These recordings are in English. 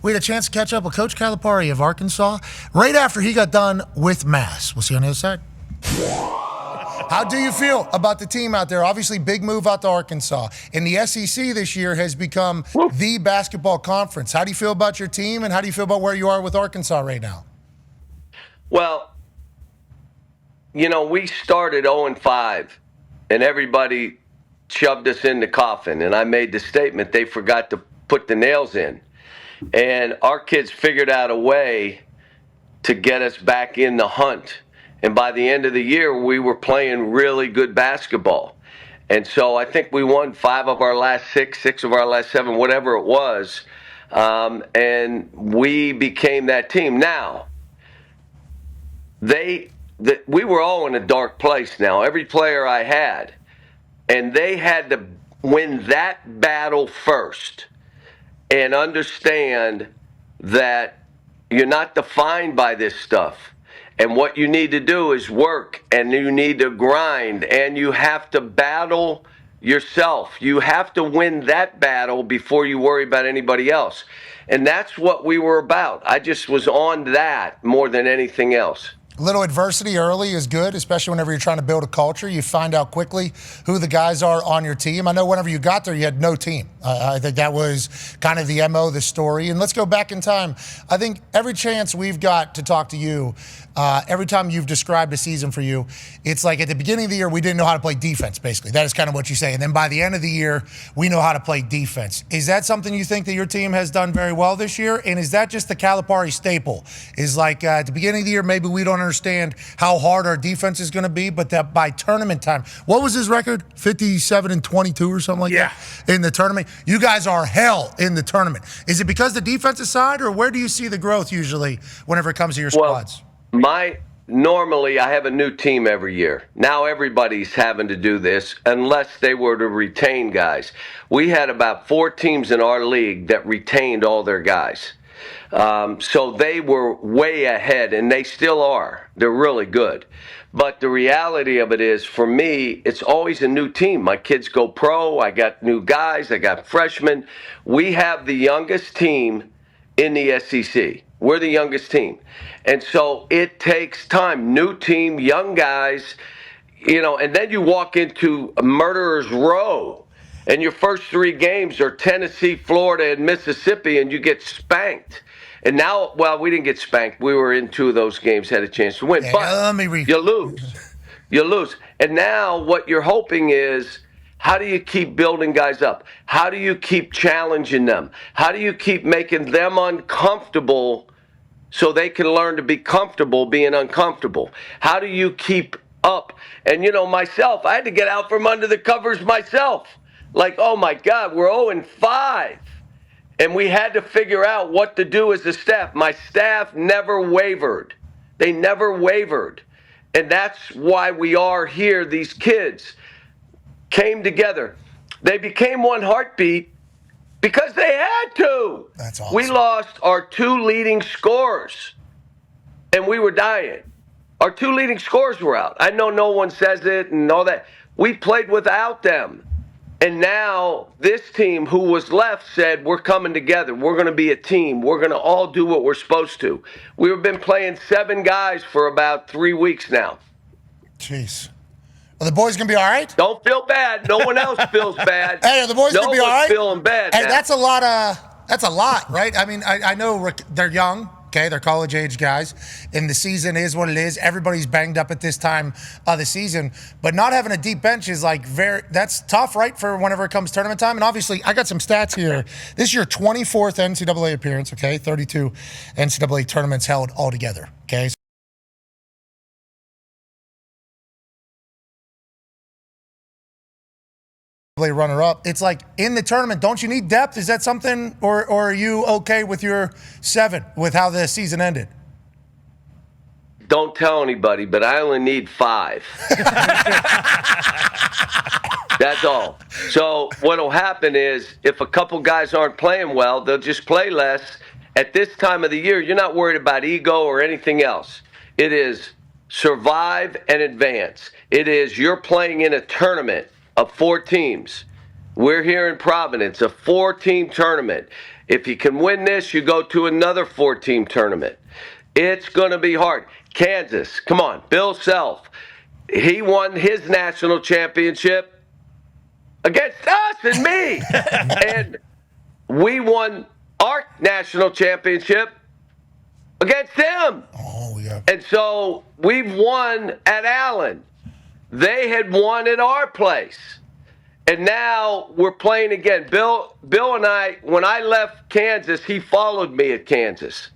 We had a chance to catch up with Coach Calipari of Arkansas right after he got done with Mass. We'll see you on the other side. How do you feel about the team out there? Obviously, big move out to Arkansas. And the SEC this year has become the basketball conference. How do you feel about your team, and how do you feel about where you are with Arkansas right now? Well, we started 0-5, and everybody shoved us in the coffin. And I made the statement they forgot to put the nails in. And our kids figured out a way to get us back in the hunt. And by the end of the year, we were playing really good basketball. And so I think we won 5 of our last 6 of our last 7, whatever it was. And we became that team. Now, we were all in a dark place now, every player I had. And they had to win that battle first. And understand that you're not defined by this stuff. And what you need to do is work, and you need to grind, and you have to battle yourself. You have to win that battle before you worry about anybody else. And that's what we were about. I just was on that more than anything else. A little adversity early is good, especially whenever you're trying to build a culture. You find out quickly who the guys are on your team. I know whenever you got there, you had no team. I think that was kind of the MO, the story. And let's go back in time. I think every chance we've got to talk to you, every time you've described a season for you, it's like at the beginning of the year, we didn't know how to play defense, basically. That is kind of what you say. And then by the end of the year, we know how to play defense. Is that something you think that your team has done very well this year? And is that just the Calipari staple? Is like at the beginning of the year, maybe we don't understand how hard our defense is going to be, but that by tournament time, what was his record? 57-22 or something like that in the tournament. You guys are hell in the tournament. Is it because the defensive side, or where do you see the growth usually whenever it comes to your squads? Normally I have a new team every year. Now everybody's having to do this unless they were to retain guys. We had about 4 teams in our league that retained all their guys. So they were way ahead, and they still are. They're really good. But the reality of it is, for me, it's always a new team. My kids go pro. I got new guys. I got freshmen. We have the youngest team in the SEC. We're the youngest team. And so it takes time. New team, young guys, and then you walk into a murderer's row, and your first 3 games are Tennessee, Florida, and Mississippi, and you get spanked. And now, we didn't get spanked. We were in 2 of those games, had a chance to win. But you lose. You lose. And now what you're hoping is, how do you keep building guys up? How do you keep challenging them? How do you keep making them uncomfortable so they can learn to be comfortable being uncomfortable? How do you keep up? And, myself, I had to get out from under the covers myself. Like, oh, my God, we're 0-5. And we had to figure out what to do as a staff. My staff never wavered. They never wavered. And that's why we are here. These kids came together. They became one heartbeat because they had to. That's awesome. We lost our 2 leading scorers, and we were dying. Our 2 leading scorers were out. I know no one says it and all that. We played without them. And now this team who was left said, we're coming together. We're going to be a team. We're going to all do what we're supposed to. We've been playing 7 guys for about 3 weeks now. Jeez. Are the boys going to be all right? Don't feel bad. No one else feels bad. Hey, are the boys going to be all right? No one's feeling bad. Hey, that's a lot, right? I mean, I know they're young. Okay, they're college-age guys, and the season is what it is. Everybody's banged up at this time of the season, but not having a deep bench is that's tough, right, for whenever it comes tournament time. And obviously, I got some stats here. This is your 24th NCAA appearance, okay, 32 NCAA tournaments held altogether, okay? Runner-up. It's like in the tournament, don't you need depth? Is that something, or are you okay with your 7 with how the season ended? Don't tell anybody, but I only need 5. That's all. So what'll happen is, if a couple guys aren't playing well, they'll just play less. At this time of the year, you're not worried about ego or anything else. It is survive and advance. It is you're playing in a tournament of 4 teams. We're here in Providence, a 4-team tournament. If you can win this, you go to another 4-team tournament. It's going to be hard. Kansas, come on, Bill Self. He won his national championship against us and me. And we won our national championship against them. Oh, yeah. And so we've won at Allen. They had won at our place. And now we're playing again. Bill and I, when I left Kansas, he followed me at Kansas.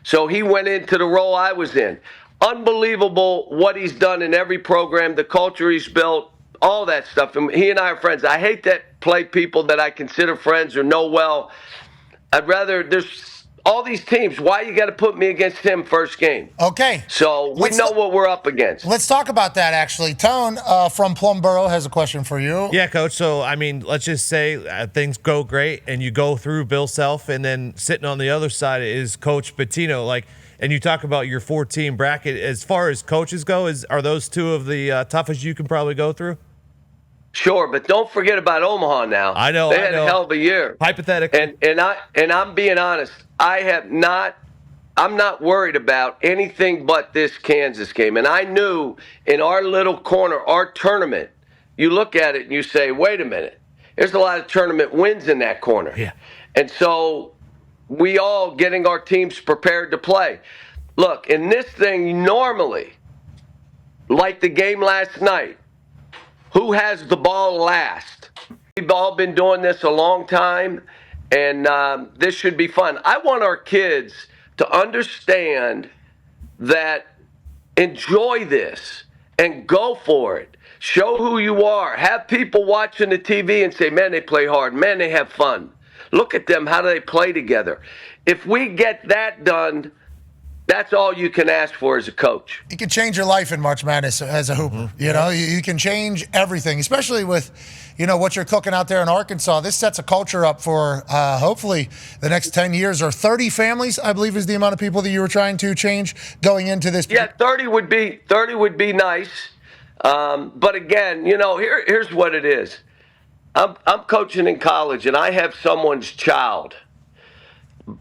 So he went into the role I was in. Unbelievable what he's done in every program, the culture he's built, all that stuff. And he and I are friends. I hate that play people that I consider friends or know well. I'd rather, there's all these teams. Why you got to put me against him first game? Okay. So we know what we're up against. Let's talk about that, actually. Tone from Plumboro has a question for you. Yeah, Coach. So, I mean, let's just say things go great and you go through Bill Self, and then sitting on the other side is Coach Pitino. And you talk about your 4-team bracket. As far as coaches go, are those two of the toughest you can probably go through? Sure, but don't forget about Omaha now. I know. They had a hell of a year. Hypothetically. And I'm being honest. I'm not worried about anything but this Kansas game. And I knew in our little corner, our tournament, you look at it and you say, wait a minute, there's a lot of tournament wins in that corner. Yeah. And so we all getting our teams prepared to play. Look, in this thing, normally, like the game last night, who has the ball last? We've all been doing this a long time, and this should be fun. I want our kids to understand that enjoy this and go for it. Show who you are. Have people watching the TV and say, man, they play hard. Man, they have fun. Look at them. How do they play together? If we get that done, that's all you can ask for as a coach. You can change your life in March Madness as a hooper. Mm-hmm. You know, you can change everything, especially with, what you're cooking out there in Arkansas. This sets a culture up for hopefully the next 10 years, or 30 families, I believe is the amount of people that you were trying to change going into this. Yeah, 30 would be nice. But again, here's what it is. I'm coaching in college, and I have someone's child.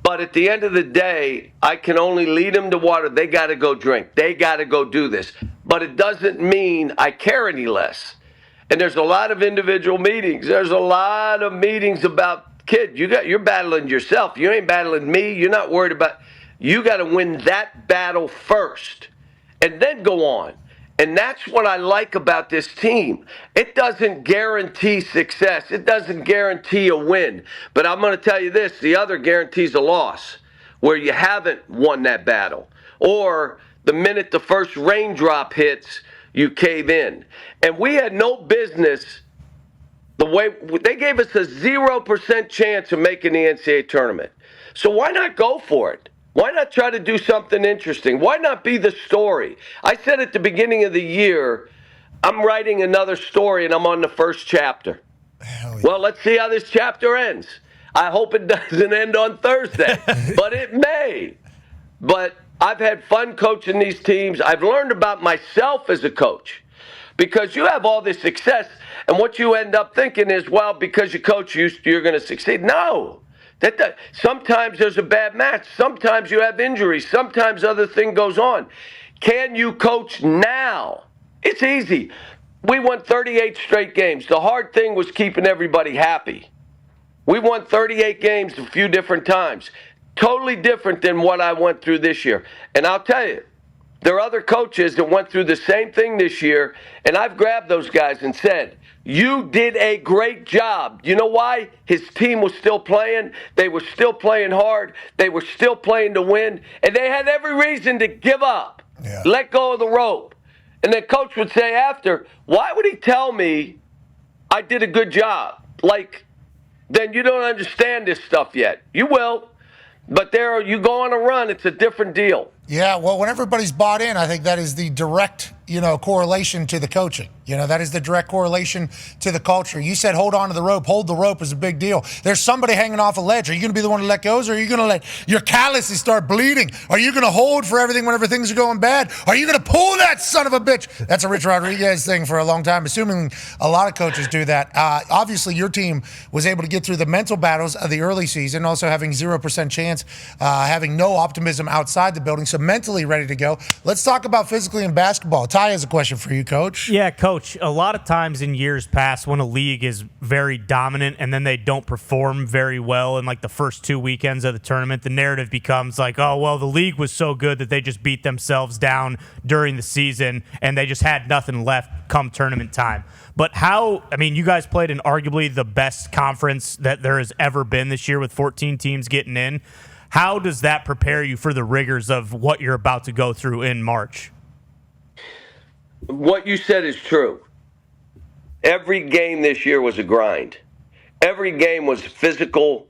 But at the end of the day, I can only lead them to water. They got to go drink. They got to go do this. But it doesn't mean I care any less. And there's a lot of individual meetings. There's a lot of meetings about, kid, you're battling yourself. You ain't battling me. You're not worried about. You got to win that battle first and then go on. And that's what I like about this team. It doesn't guarantee success. It doesn't guarantee a win. But I'm going to tell you this, the other guarantees a loss, where you haven't won that battle. Or the minute the first raindrop hits, you cave in. And we had no business, the way they gave us a 0% chance of making the NCAA tournament. So why not go for it? Why not try to do something interesting? Why not be the story? I said at the beginning of the year, I'm writing another story and I'm on the first chapter. Yeah. Well, let's see how this chapter ends. I hope it doesn't end on Thursday, but it may. But I've had fun coaching these teams. I've learned about myself as a coach, because you have all this success, and what you end up thinking is, well, because you coach, you're going to succeed. No. Sometimes there's a bad match. Sometimes you have injuries. Sometimes other thing goes on. Can you coach now? It's easy. We won 38 straight games. The hard thing was keeping everybody happy. We won 38 games a few different times. Totally different than what I went through this year. And I'll tell you, there are other coaches that went through the same thing this year, and I've grabbed those guys and said, you did a great job. You know why? His team was still playing. They were still playing hard. They were still playing to win. And they had every reason to give up, let go of the rope. And the coach would say after, why would he tell me I did a good job? Then you don't understand this stuff yet. You will. But you go on a run, it's a different deal. Yeah, well, when everybody's bought in, I think that is the direct, correlation to the coaching. That is the direct correlation to the culture. You said hold on to the rope. Hold the rope is a big deal. There's somebody hanging off a ledge. Are you going to be the one to let go, or are you going to let your calluses start bleeding? Are you going to hold for everything whenever things are going bad? Are you going to pull that son of a bitch? That's a Rich Rodriguez thing for a long time, assuming a lot of coaches do that. Obviously, your team was able to get through the mental battles of the early season, also having 0% chance, having no optimism outside the building, so mentally ready to go. Let's talk about physically in basketball. Ty has a question for you, Coach. Yeah, Coach. A lot of times in years past when a league is very dominant and then they don't perform very well in like the first 2 weekends of the tournament, the narrative becomes like, oh, well, the league was so good that they just beat themselves down during the season and they just had nothing left come tournament time. But you guys played in arguably the best conference that there has ever been this year with 14 teams getting in. How does that prepare you for the rigors of what you're about to go through in March? What you said is true. Every game this year was a grind. Every game was physical,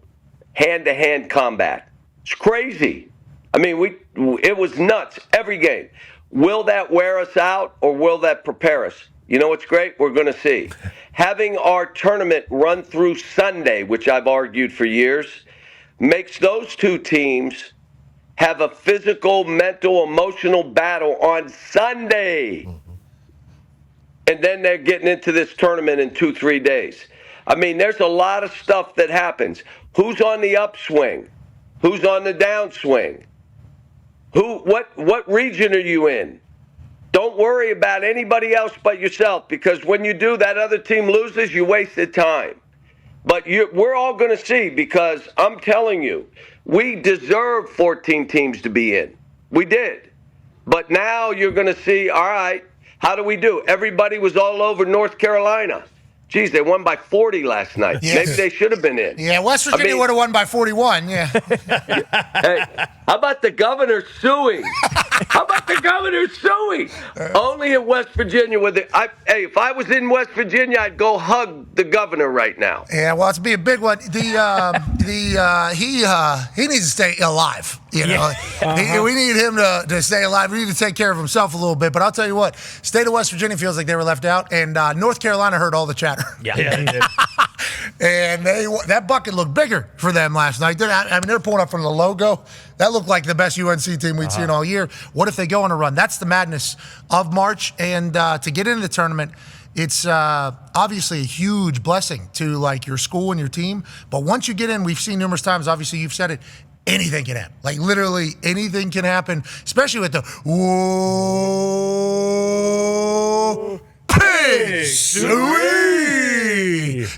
hand-to-hand combat. It's crazy. It was nuts every game. Will that wear us out or will that prepare us? You know what's great? We're going to see. Having our tournament run through Sunday, which I've argued for years, makes those two teams have a physical, mental, emotional battle on Sunday. And then they're getting into this tournament in 2-3 days. There's a lot of stuff that happens. Who's on the upswing? Who's on the downswing? What region are you in? Don't worry about anybody else but yourself, because when you do, that other team loses, you wasted time. But we're all going to see, because I'm telling you, we deserve 14 teams to be in. We did. But now you're going to see, all right, how do we do? Everybody was all over North Carolina. Geez, they won by 40 last night. Yes. Maybe they should have been in. Yeah, West Virginia would have won by 41, yeah. Hey, how about the governor suing? Only in West Virginia. If I was in West Virginia, I'd go hug the governor right now. Yeah, well, it's be a big one. He needs to stay alive. We need him to stay alive. We need to take care of himself a little bit. But I'll tell you what, state of West Virginia feels like they were left out, and North Carolina heard all the chatter. Yeah, he did. And that bucket looked bigger for them last night. They're pulling up from the logo. That looked like the best UNC team we'd seen all year. What if they go on a run? That's the madness of March. And to get into the tournament, it's obviously a huge blessing to your school and your team. But once you get in, we've seen numerous times, obviously you've said it, anything can happen. Literally anything can happen, especially with the whoa,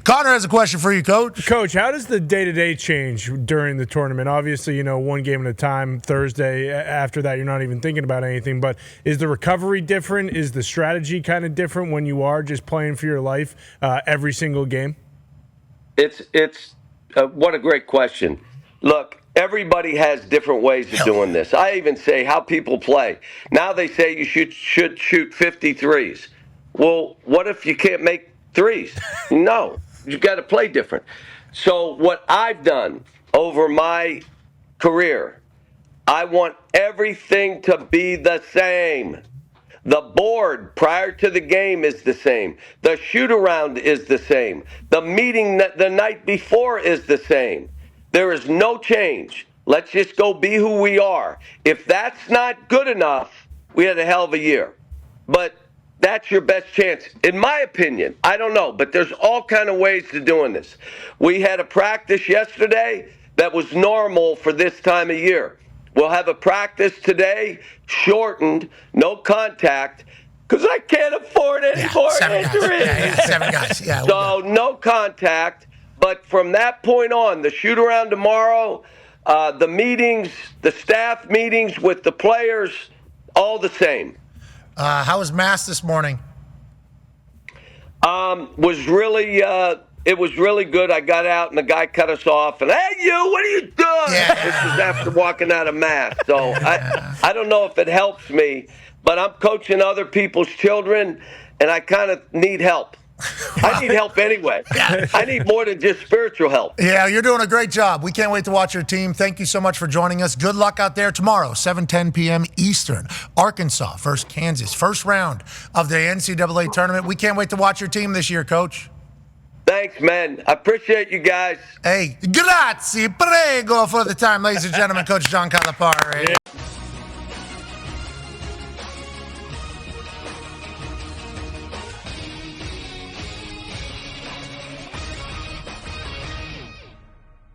Connor has a question for you, Coach. Coach, how does the day-to-day change during the tournament? Obviously, one game at a time, Thursday. After that, you're not even thinking about anything. But is the recovery different? Is the strategy kind of different when you are just playing for your life every single game? It's what a great question. Look, everybody has different ways of doing this. I even say how people play. Now they say you should shoot 53s. Well, what if you can't make threes? No, you got to play different. So what I've done over my career, I want everything to be the same. The board prior to the game is the same. The shoot-around is the same. The meeting the night before is the same. There is no change. Let's just go be who we are. If that's not good enough, we had a hell of a year. But that's your best chance. In my opinion, I don't know, but there's all kind of ways to doing this. We had a practice yesterday that was normal for this time of year. We'll have a practice today, shortened, no contact, because I can't afford any more injuries. 7 guys. Yeah. So no contact. But from that point on, the shoot-around tomorrow, the meetings, the staff meetings with the players, all the same. How was Mass this morning? It was really good. I got out and the guy cut us off and, hey, you, what are you doing? Yeah. This was after walking out of Mass. So I don't know if it helps me, but I'm coaching other people's children and I kind of need help. I need help anyway. I need more than just spiritual help. Yeah, you're doing a great job. We can't wait to watch your team. Thank you so much for joining us. Good luck out there tomorrow, 7:10 p.m. Eastern. Arkansas versus Kansas. First round of the NCAA tournament. We can't wait to watch your team this year, Coach. Thanks, man. I appreciate you guys. Hey, grazie, prego for the time, ladies and gentlemen, Coach John Calipari.